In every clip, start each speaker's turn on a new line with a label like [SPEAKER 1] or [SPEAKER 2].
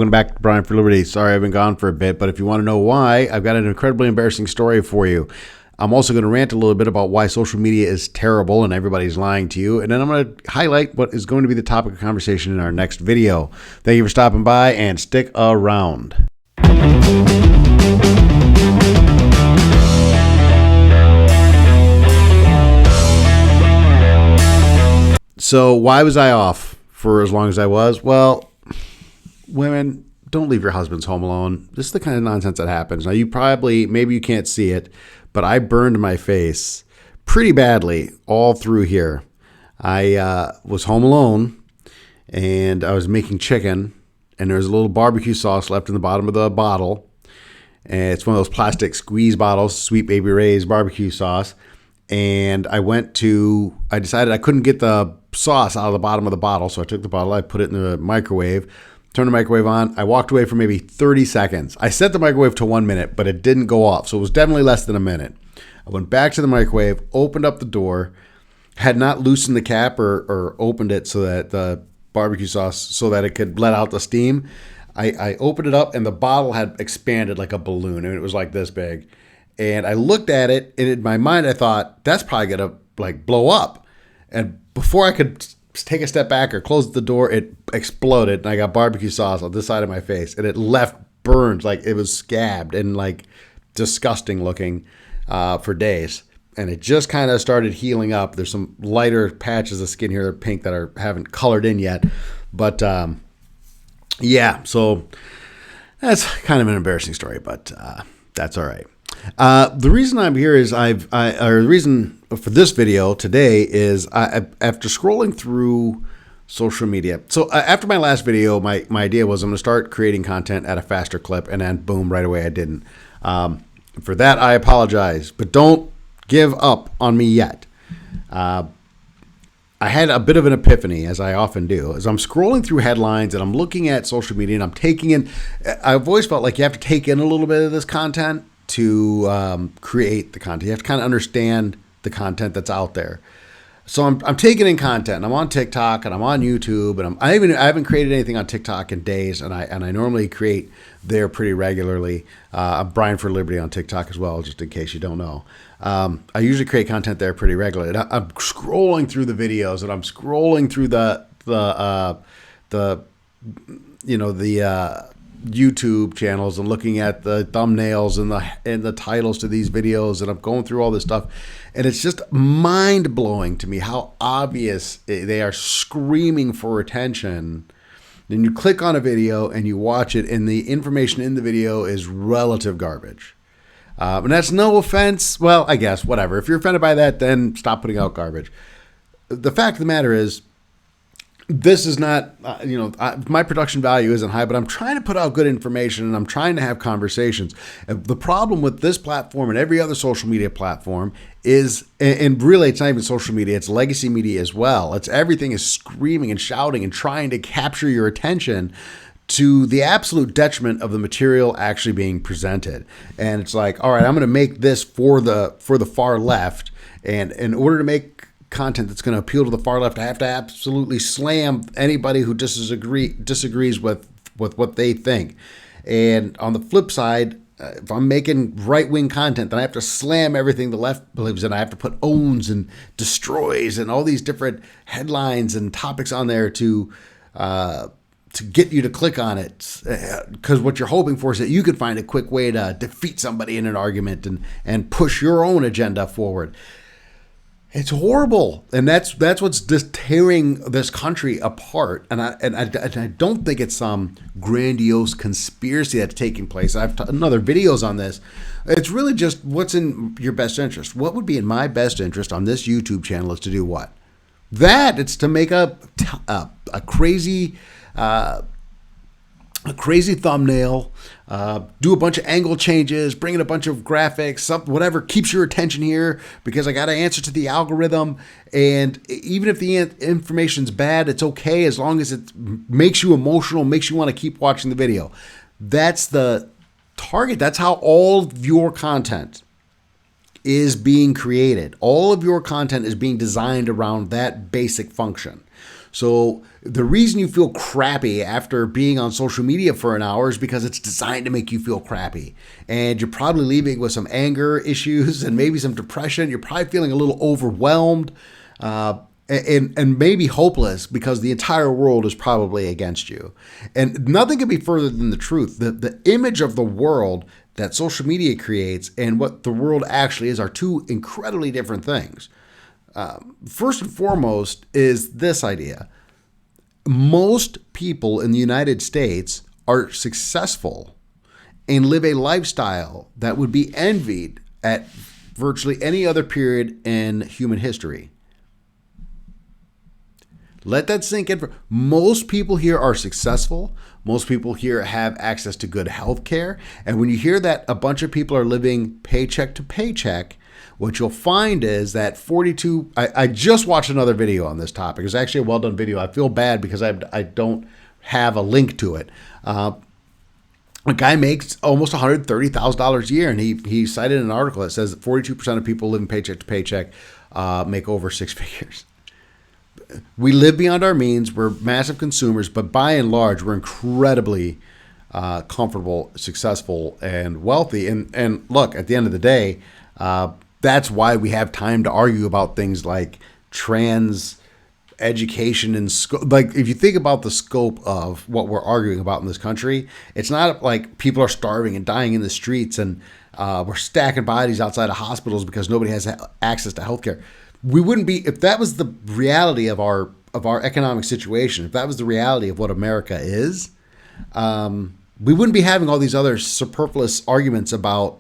[SPEAKER 1] Welcome back to Brian for Liberty. Sorry I've been gone for a bit, but if you want to know why, I've got an incredibly embarrassing story for you. I'm also going to rant a little bit about why social media is terrible and everybody's lying to you. And then I'm going to highlight what is going to be the topic of conversation in our next video. Thank you for stopping by and stick around. So why was I off for as long as I was? Well, women, don't leave your husbands home alone. This is the kind of nonsense that happens. Now, maybe you can't see it, but I burned my face pretty badly all through here. I was home alone, and I was making chicken, and there was a little barbecue sauce left in the bottom of the bottle. And it's one of those plastic squeeze bottles, Sweet Baby Ray's barbecue sauce. And I decided I couldn't get the sauce out of the bottom of the bottle, so I took the bottle, I put it in the microwave, turned the microwave on. I walked away for maybe 30 seconds. I set the microwave to 1 minute, but it didn't go off, so it was definitely less than a minute. I went back to the microwave, opened up the door, had not loosened the cap or opened it so that the barbecue sauce, so that it could let out the steam. I opened it up, and the bottle had expanded like a balloon, and it was like this big. And I looked at it, and in my mind, I thought, that's probably going to blow up. And before I could take a step back or close the door, it exploded, and I got barbecue sauce on this side of my face, and it left burns, like it was scabbed and disgusting looking for days. And it just kind of started healing up. There's some lighter patches of skin here that are pink that haven't colored in yet. But yeah, so that's kind of an embarrassing story, but that's all right. The reason I'm here is the reason for this video today is after scrolling through social media. So after my last video, my idea was I'm going to start creating content at a faster clip, and then boom, right away I didn't. For that, I apologize, but don't give up on me yet. I had a bit of an epiphany, as I often do, as I'm scrolling through headlines and I'm looking at social media and I'm taking in. I've always felt like you have to take in a little bit of this content to create the content. You have to kind of understand the content that's out there. So I'm taking in content. I'm on TikTok and I'm on YouTube, and I haven't created anything on TikTok in days, and I normally create there pretty regularly. I'm Brian for Liberty on TikTok as well, just in case you don't know. I usually create content there pretty regularly. And I'm scrolling through the videos, and I'm scrolling through the YouTube channels and looking at the thumbnails and the titles to these videos, and I'm going through all this stuff, and it's just mind-blowing to me how obvious they are screaming for attention. Then you click on a video and you watch it, and the information in the video is relative garbage. And that's no offense. Well, I guess, whatever. If you're offended by that, then stop putting out garbage. The fact of the matter is, this is not, my production value isn't high, but I'm trying to put out good information, and I'm trying to have conversations. And the problem with this platform and every other social media platform is, and really it's not even social media, it's legacy media as well. Everything is screaming and shouting and trying to capture your attention to the absolute detriment of the material actually being presented. And it's like, all right, I'm going to make this for the far left. And in order to make content that's going to appeal to the far left, I have to absolutely slam anybody who disagrees with what they think. And on the flip side, if I'm making right-wing content, then I have to slam everything the left believes in. I have to put owns and destroys and all these different headlines and topics on there to get you to click on it, because what you're hoping for is that you could find a quick way to defeat somebody in an argument and push your own agenda forward. It's horrible, and that's what's just tearing this country apart. And I don't think it's some grandiose conspiracy that's taking place. I've done other videos on this. It's really just what's in your best interest. What would be in my best interest on this YouTube channel is to do what? It's to make a crazy thumbnail, do a bunch of angle changes, bring in a bunch of graphics, whatever keeps your attention here, because I got to answer to the algorithm. And even if the information's bad, it's okay as long as it makes you emotional, makes you want to keep watching the video. That's the target. That's how all of your content is being created. All of your content is being designed around that basic function. So the reason you feel crappy after being on social media for an hour is because it's designed to make you feel crappy. And you're probably leaving with some anger issues and maybe some depression. You're probably feeling a little overwhelmed and maybe hopeless because the entire world is probably against you. And nothing could be further than the truth. The image of the world that social media creates and what the world actually is are two incredibly different things. First and foremost is this idea. Most people in the United States are successful and live a lifestyle that would be envied at virtually any other period in human history. Let that sink in. Most people here are successful. Most people here have access to good health care. And when you hear that a bunch of people are living paycheck to paycheck, what you'll find is that I just watched another video on this topic. It's actually a well-done video. I feel bad because I don't have a link to it. A guy makes almost $130,000 a year, and he cited an article that says that 42% of people living paycheck to paycheck make over six figures. We live beyond our means. We're massive consumers, but by and large, we're incredibly comfortable, successful, and wealthy. And look, at the end of the day, that's why we have time to argue about things like trans education and like if you think about the scope of what we're arguing about in this country, it's not like people are starving and dying in the streets and we're stacking bodies outside of hospitals because nobody has access to healthcare. We wouldn't be, if that was the reality of our economic situation, if that was the reality of what America is, we wouldn't be having all these other superfluous arguments about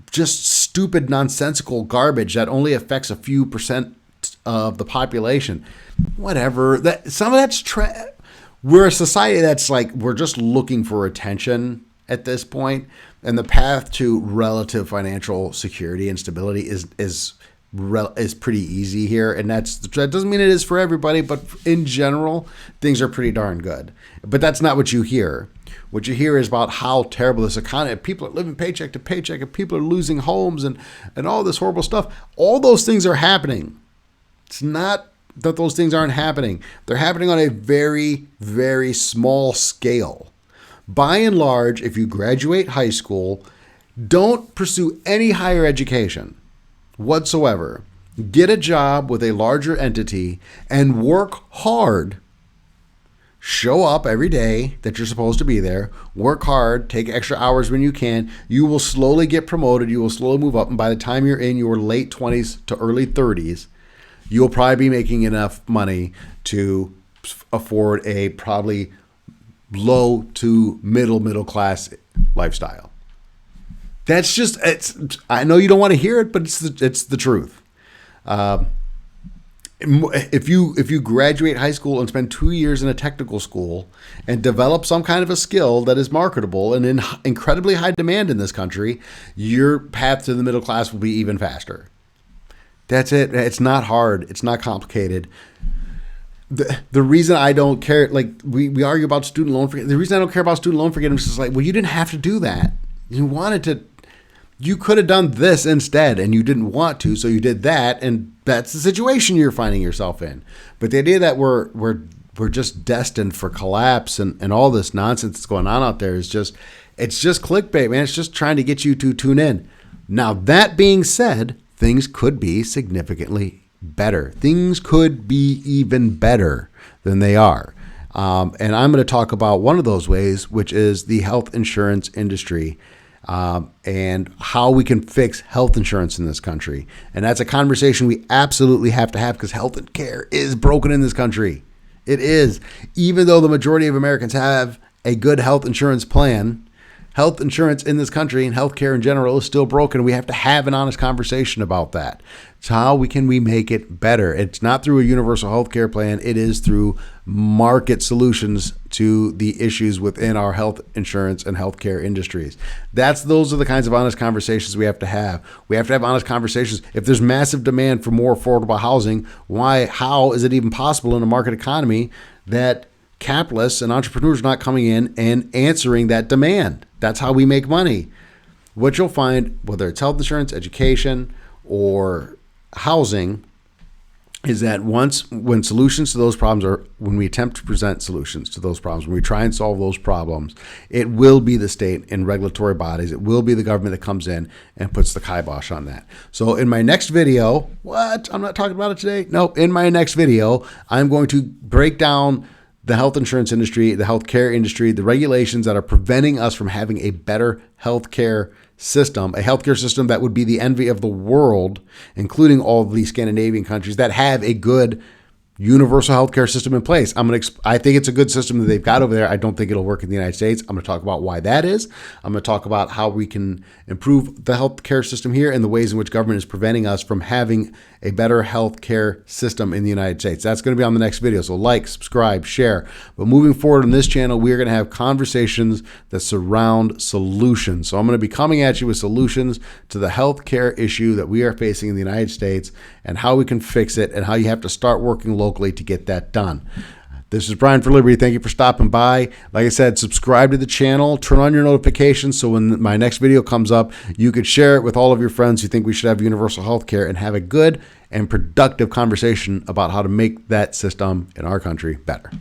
[SPEAKER 1] just stupid, nonsensical garbage that only affects a few percent of the population. Whatever. Some of that's we're a society that's like, we're just looking for attention at this point, and the path to relative financial security and stability is pretty easy here, and that doesn't mean it is for everybody, but in general, things are pretty darn good. But that's not what you hear. What you hear is about how terrible this economy. People are living paycheck to paycheck, and people are losing homes, and all this horrible stuff. All those things are happening. It's not that those things aren't happening. They're happening on a very, very small scale. By and large, if you graduate high school, don't pursue any higher education whatsoever. Get a job with a larger entity and work hard. Show up every day that you're supposed to be there. Work hard. Take extra hours when you can. You will slowly get promoted. You will slowly move up. And by the time you're in your late 20s to early 30s, you'll probably be making enough money to afford a probably low to middle class lifestyle. That's just, I know you don't want to hear it, but it's the truth. If you graduate high school and spend 2 years in a technical school and develop some kind of a skill that is marketable and in incredibly high demand in this country, your path to the middle class will be even faster. That's it. It's not hard. It's not complicated. The reason I don't care, like we argue about student loan forgiveness. The reason I don't care about student loan forgiveness is like, well, you didn't have to do that. You could have done this instead, and you didn't want to, so you did that, and that's the situation you're finding yourself in. But the idea that we're just destined for collapse and all this nonsense that's going on out there is just clickbait, man. It's just trying to get you to tune in. Now, that being said, things could be significantly better. Things could be even better than they are. And I'm going to talk about one of those ways, which is the health insurance industry. And how we can fix health insurance in this country. And that's a conversation we absolutely have to have because health care is broken in this country. It is. Even though the majority of Americans have a good health insurance plan, health insurance in this country and healthcare in general is still broken. We have to have an honest conversation about that. It's how can we make it better? It's not through a universal healthcare plan. It is through market solutions to the issues within our health insurance and healthcare industries. Those are the kinds of honest conversations we have to have. We have to have honest conversations. If there's massive demand for more affordable housing, how is it even possible in a market economy that capitalists and entrepreneurs are not coming in and answering that demand? That's how we make money. What you'll find, whether it's health insurance, education, or housing, is that when solutions to those problems when we attempt to present solutions to those problems, when we try and solve those problems, it will be the state and regulatory bodies, it will be the government that comes in and puts the kibosh on that. So in my next video, I'm not talking about it today. No, in my next video, I'm going to break down the health insurance industry, the healthcare industry, the regulations that are preventing us from having a better healthcare system, a healthcare system that would be the envy of the world, including all of these Scandinavian countries that have a good universal healthcare system in place. I think it's a good system that they've got over there. I don't think it'll work in the United States. I'm going to talk about why that is. I'm going to talk about how we can improve the healthcare system here and the ways in which government is preventing us from having a better healthcare system in the United States. That's going to be on the next video. So like, subscribe, share. But moving forward on this channel, we're going to have conversations that surround solutions. So I'm going to be coming at you with solutions to the healthcare issue that we are facing in the United States and how we can fix it and how you have to start working locally to get that done. This is Brian for Liberty. Thank you for stopping by. Like I said, subscribe to the channel, turn on your notifications so when my next video comes up, you could share it with all of your friends who think we should have universal health care and have a good and productive conversation about how to make that system in our country better.